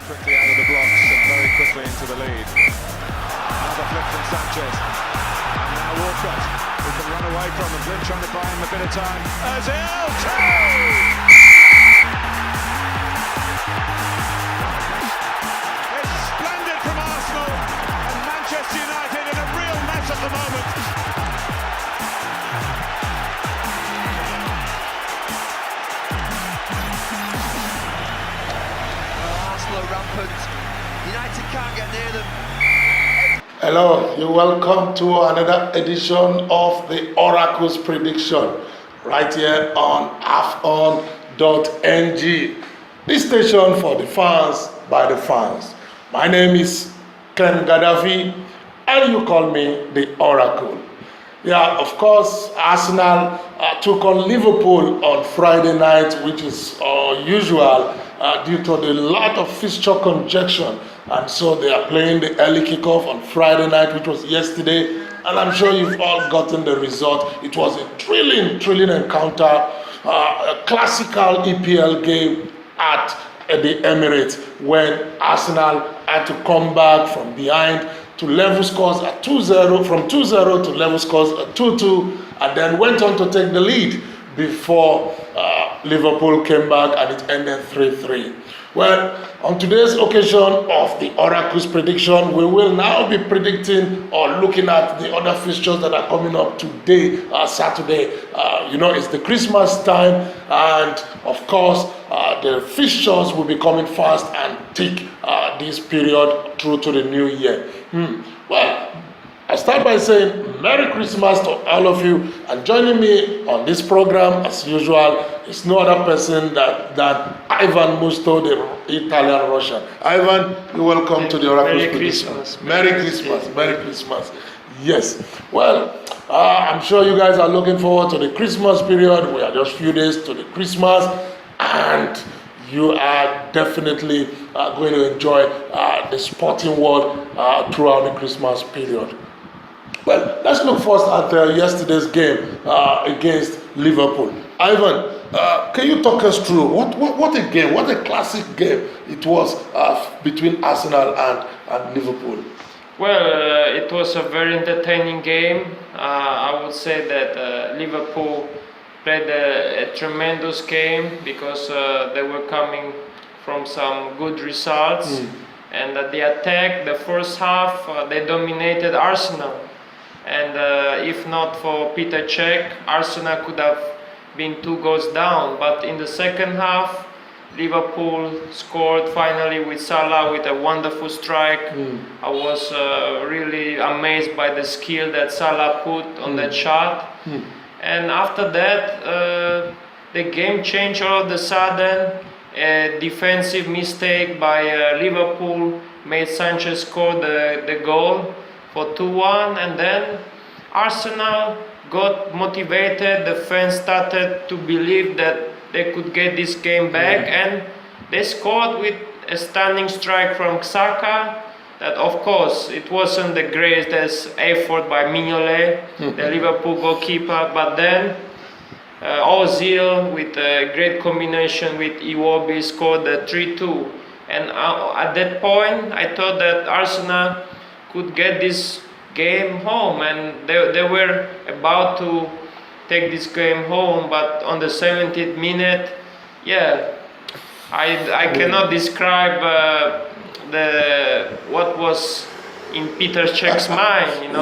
quickly out of the blocks and very quickly into the lead. Another flick from Sanchez. And now Walcott, who can run away from them. Flynn trying to buy him a bit of time. Ozil, It's splendid from Arsenal, and Manchester United in a real mess at the moment. Arsenal are rampant. United can't get near them. Hello, you're welcome to another edition of the Oracle's Prediction right here on afon.ng, this station for the fans by the fans. My name is Ken Gaddafi and you call me the Oracle. Yeah, of course, Arsenal took on Liverpool on Friday night, which is usual due to the lot of fixture congestion. And so they are playing the early kickoff on Friday night, which was yesterday. And I'm sure you've all gotten the result. It was a thrilling encounter, a classical EPL game at the Emirates when Arsenal had to come back from behind to level scores at 2-0, from 2-0 to level scores at 2-2, and then went on to take the lead before Liverpool came back and it ended 3-3. Well, on today's occasion of the Oracle's Prediction, we will now be predicting or looking at the other fixtures that are coming up today, Saturday. It's the Christmas time, and of course, the fixtures will be coming fast and thick this period through to the new year. Well, I start by saying Merry Christmas to all of you, and joining me on this program as usual is no other person than Ivan Musto, the Italian Russian. Ivan, you're welcome to the Oracle's Prediction. Merry Christmas. Merry Christmas. Yes. Well, I'm sure you guys are looking forward to the Christmas period. We are just a few days to the Christmas, and you are definitely going to enjoy the sporting world throughout the Christmas period. Well, let's look first at yesterday's game against Liverpool. Ivan, can you talk us through what a game, what a classic game it was between Arsenal and Liverpool? Well, it was a very entertaining game. I would say that Liverpool played a tremendous game because they were coming from some good results. And at the attack, the first half, they dominated Arsenal. And if not for Peter Cech, Arsenal could have been 2 goals down. But in the second half, Liverpool scored finally with Salah with a wonderful strike. I was really amazed by the skill that Salah put on that shot. And after that, the game changed all of a sudden. A defensive mistake by Liverpool made Sanchez score the goal for 2-1, and then Arsenal got motivated. The fans started to believe that they could get this game back, and they scored with a stunning strike from Xhaka. That, of course, it wasn't the greatest effort by Mignolet, the Liverpool goalkeeper, but then Ozil with a great combination with Iwobi scored the 3-2. And at that point, I thought that Arsenal could get this game home, and they were about to take this game home, but on the 70th minute, I cannot describe what was in Peter Cech's mind,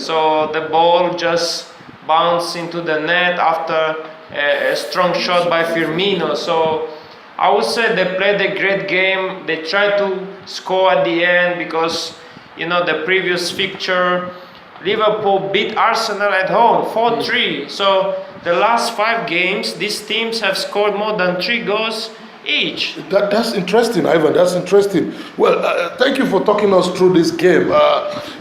So the ball just bounced into the net after a strong shot by Firmino. So I would say they played a great game. They tried to score at the end because the previous fixture, Liverpool beat Arsenal at home 4-3. So the last 5 games, these teams have scored more than 3 goals each. That's interesting, Ivan. That's interesting. Well, thank you for talking us through this game.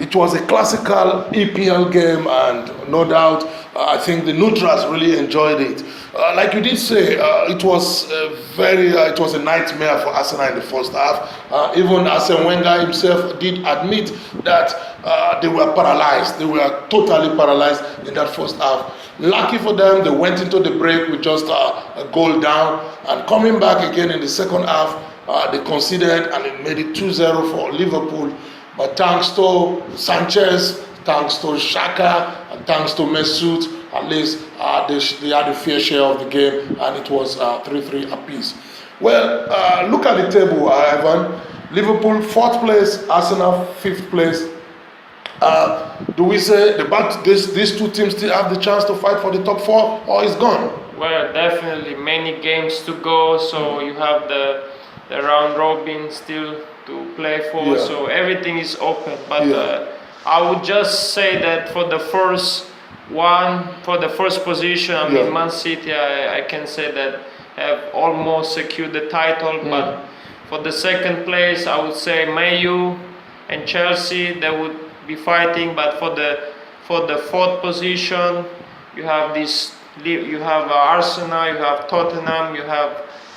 It was a classical EPL game, and no doubt, I think the neutrals really enjoyed it. Like you did say, it was a nightmare for Arsenal in the first half. Even Arsene Wenger himself did admit that they were paralyzed. They were totally paralyzed in that first half. Lucky for them, they went into the break with just a goal down, and coming back again in the second half, they conceded and it made it 2-0 for Liverpool. But thanks to Sanchez, thanks to Xhaka, and thanks to Mesut, at least they had a fair share of the game, and it was 3-3 apiece. Well, look at the table, Ivan. Liverpool 4th place, Arsenal 5th place. Do we say these two teams still have the chance to fight for the top 4, or is gone? Well, definitely many games to go, so you have the round robin still to play for, Yeah. so everything is open. But Yeah. I would just say that for the first position, I mean, Yeah. Man City, I can say that have almost secured the title, but for the second place, I would say Man U and Chelsea, they would be fighting. But for the 4th position, you have Arsenal, you have Tottenham, you have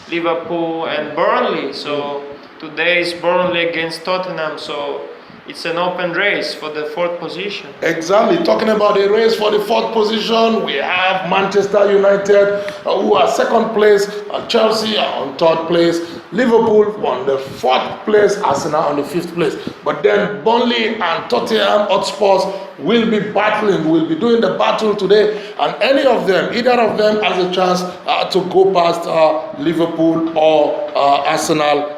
Liverpool and Burnley. So today is Burnley against Tottenham, so it's an open race for the 4th position. Exactly. Talking about the race for the 4th position, we have Manchester United, who are 2nd place, Chelsea are on 3rd place, Liverpool on the 4th place, Arsenal on the 5th place. But then Burnley and Tottenham Hotspurs will be doing the battle today, and either of them has a chance to go past Liverpool or Arsenal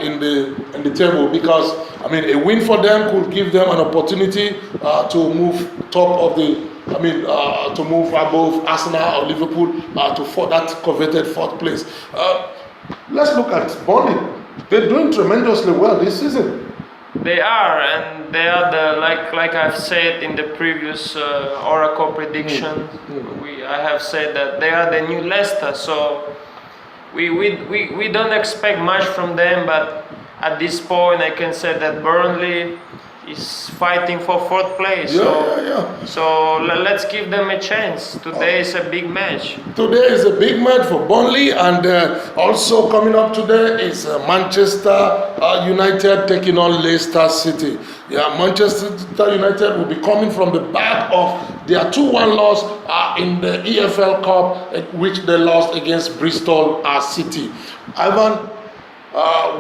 in the table, because I mean a win for them could give them an opportunity to move to move above Arsenal or Liverpool for that coveted 4th place. Let's look at Burnley. They're doing tremendously well this season. They are, and they are like I've said in the previous Oracle prediction. I have said that they are the new Leicester. So we don't expect much from them, but at this point I can say that Burnley is fighting for 4th place. So let's give them a chance. Today is a big match. Today is a big match for Burnley, and also coming up today is Manchester United taking on Leicester City. Manchester United will be coming from the back of their 2-1 loss in the EPL Cup, which they lost against Bristol City. Ivan,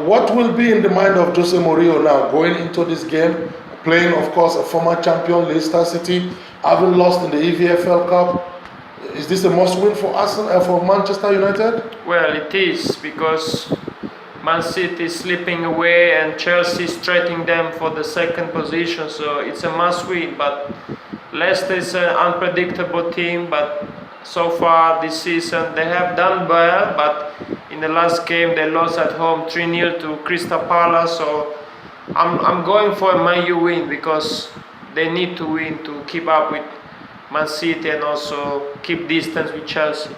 what will be in the mind of Jose Mourinho now going into this game, playing, of course, a former champion Leicester City, having lost in the EPL Cup? Is this a must-win for Arsenal, for Manchester United? Well, it is, because Man City is slipping away and Chelsea is threatening them for the 2nd position, so it's a must-win. But Leicester is an unpredictable team, but so far this season they have done well, but in the last game they lost at home 3-0 to Crystal Palace. So I'm going for a Man U win, because they need to win to keep up with Man City and also keep distance with Chelsea.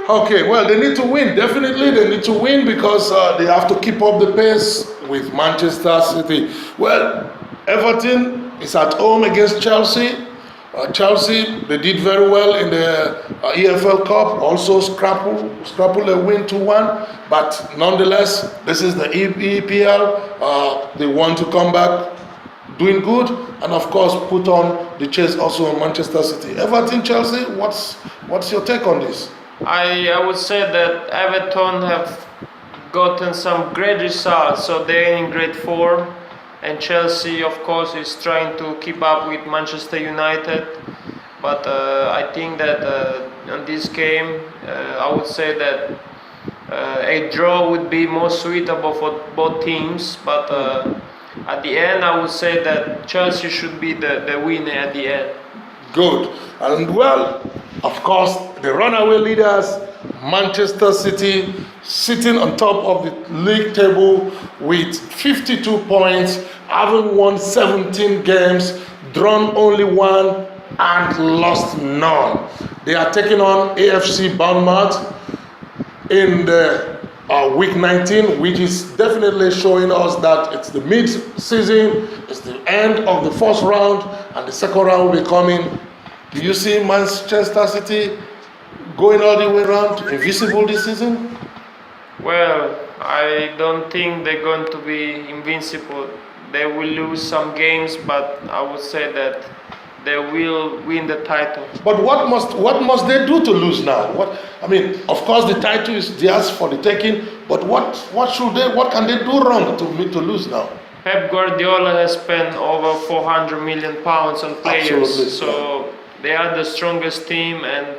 Okay, well, they need to win. Definitely they need to win, because they have to keep up the pace with Manchester City. Well, Everton is at home against Chelsea. Chelsea, they did very well in the EPL Cup, also scrapple a win 2-1, but nonetheless, this is the EPL. They want to come back doing good, and of course put on the chase also on Manchester City. Everton, Chelsea, what's your take on this? I would say that Everton have gotten some great results, so they're in great form. And Chelsea, of course, is trying to keep up with Manchester United. But I think that in this game, I would say that a draw would be more suitable for both teams. But at the end, I would say that Chelsea should be the winner at the end. Good. And well, of course, the runaway leaders, Manchester City, sitting on top of the league table with 52 points, having won 17 games, drawn only 1 and lost none. They are taking on AFC Bournemouth in the week 19, which is definitely showing us that it's the mid-season, it's the end of the first round, and the second round will be coming. Do you see Manchester City going all the way around, invisible this season? Well, I don't think they're going to be invincible. They will lose some games, but I would say that they will win the title. But what must they do to lose now? Of course, the title is theirs for the taking, But what can they do wrong to lose now? Pep Guardiola has spent over 400 million pounds on players, Absolutely, so they are the strongest team, and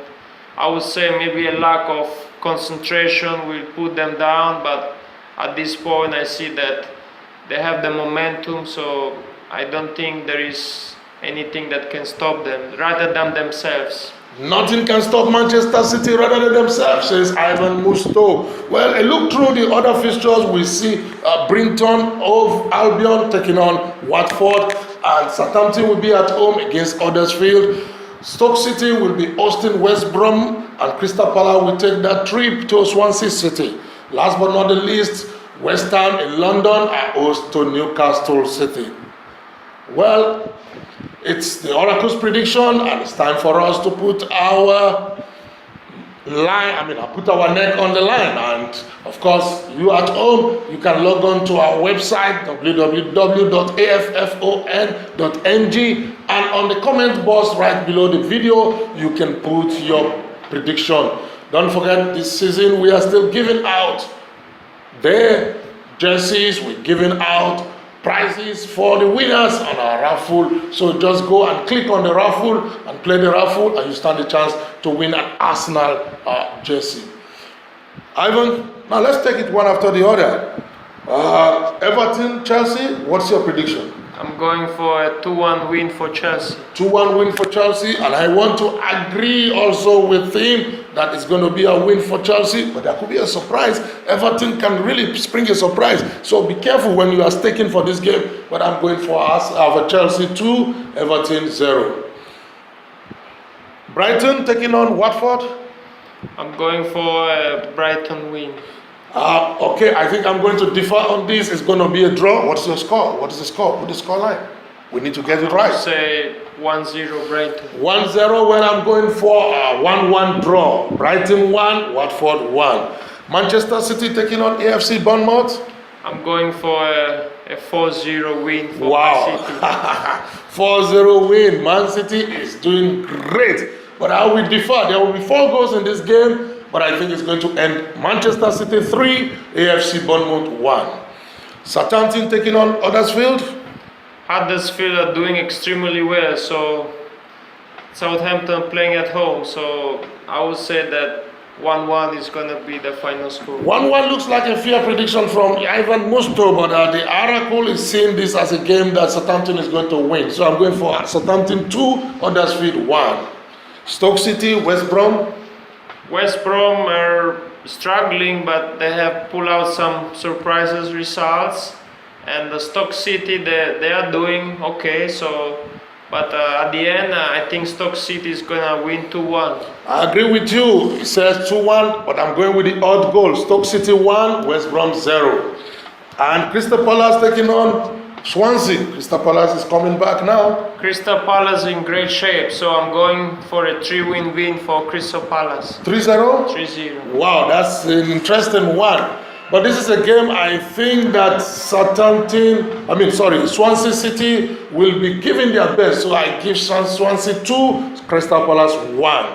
I would say maybe a lack of concentration will put them down, but at this point I see that they have the momentum, so I don't think there is anything that can stop them rather than themselves. Nothing can stop Manchester City rather than themselves, says Ivan Musto. Well, a look through the other fixtures, we see Brinton of Albion taking on Watford, and Southampton will be at home against Huddersfield. Stoke City will be hosting West Brom, and Crystal Palace will take that trip to Swansea City. Last but not the least, West Ham in London are host to Newcastle City. Well, it's the Oracle's prediction, and it's time for us to put our put our neck on the line. And of course, you at home, you can log on to our website, www.affon.ng, and on the comment box right below the video, you can put your prediction. Don't forget, this season we are still giving out the jerseys, we're giving out prizes for the winners on our raffle. So just go and click on the raffle and play the raffle, and you stand a chance to win an Arsenal jersey. Ivan, now let's take it one after the other. Everton, Chelsea, what's your prediction? I'm going for a 2-1 win for Chelsea. 2-1 win for Chelsea, and I want to agree also with him that it's going to be a win for Chelsea, but there could be a surprise. Everton can really spring a surprise, so be careful when you are staking for this game. But I'm going for us, for Chelsea 2, Everton 0. Brighton taking on Watford. I'm going for a Brighton win. Okay, I think I'm going to differ on this. It's going to be a draw. What's your score? What is the score? Put the score line. We need to get it right. Say 1-0 Brighton. 1-0, well, I'm going for a 1-1 draw. Brighton 1, Watford 1. Manchester City taking on AFC Bournemouth. I'm going for a 4-0 win for Wow. Man City. 4-0 win. Man City is doing great. But I will differ. There will be 4 goals in this game, but I think it's going to end Manchester City 3, AFC Bournemouth 1. Southampton taking on Huddersfield. Huddersfield are doing extremely well, so Southampton playing at home, so I would say that 1-1 is going to be the final score. 1-1 looks like a fair prediction from Ivan Musto, but the Oracle is seeing this as a game that Southampton is going to win. So I'm going for Southampton 2, Huddersfield 1. Stoke City, West Brom. West Brom are struggling, but they have pulled out some surprises results. And the Stoke City, they are doing okay. So, but at the end, I think Stoke City is gonna win 2-1. I agree with you. It says 2-1, but I'm going with the odd goal. Stoke City 1, West Brom 0. And Crystal Palace taking on Swansea. Crystal Palace is coming back now. Crystal Palace in great shape, so I'm going for a 3-win win for Crystal Palace. 3-0? 3-0. Wow, that's an interesting one. But this is a game I think that Swansea City will be giving their best. So I give Swansea 2, Crystal Palace 1.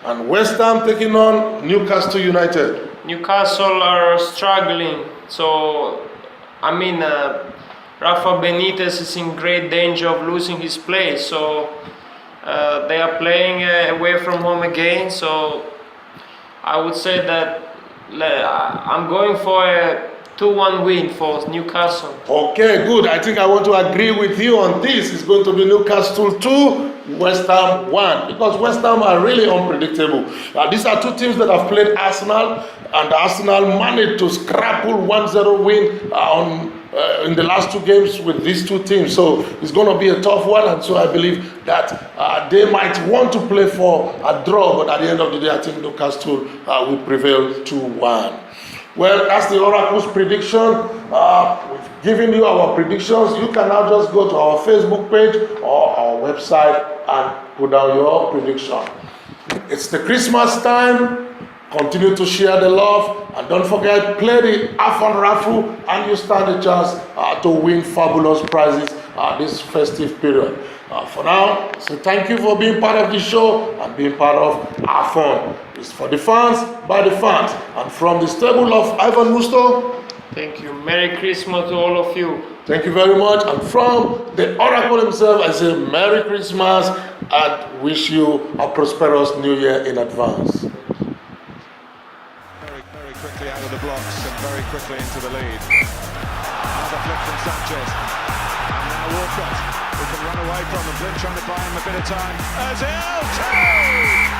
And West Ham taking on Newcastle United. Newcastle are struggling, so Rafa Benitez is in great danger of losing his place. So they are playing away from home again. So I would say that I'm going for a 2-1 win for Newcastle. Okay, good. I think I want to agree with you on this. It's going to be Newcastle 2, West Ham 1, because West Ham are really unpredictable. These are 2 teams that have played Arsenal, and Arsenal managed to scrapple 1-0 win in the last 2 games with these 2 teams. So it's going to be a tough one, and so I believe that they might want to play for a draw, but at the end of the day, I think Newcastle will prevail 2-1. Well, that's the Oracle's prediction. We've given you our predictions. You can now just go to our Facebook page or our website and put down your prediction. It's the Christmas time. Continue to share the love, and don't forget, play the AFON raffle, and you stand a chance to win fabulous prizes this festive period. For now, so thank you for being part of the show and being part of our fun. It's for the fans, by the fans. And from the stable of Ivan Musto, Thank you. Merry Christmas to all of you. thank you very much. And from the Oracle himself, I say Merry Christmas and wish you a prosperous New Year in advance. Very, very quickly out of the blocks and very quickly into the lead. Another flick from Sanchez. And now Walcott, who can run away from them. Flynn trying to buy him a bit of time. Ozil, two!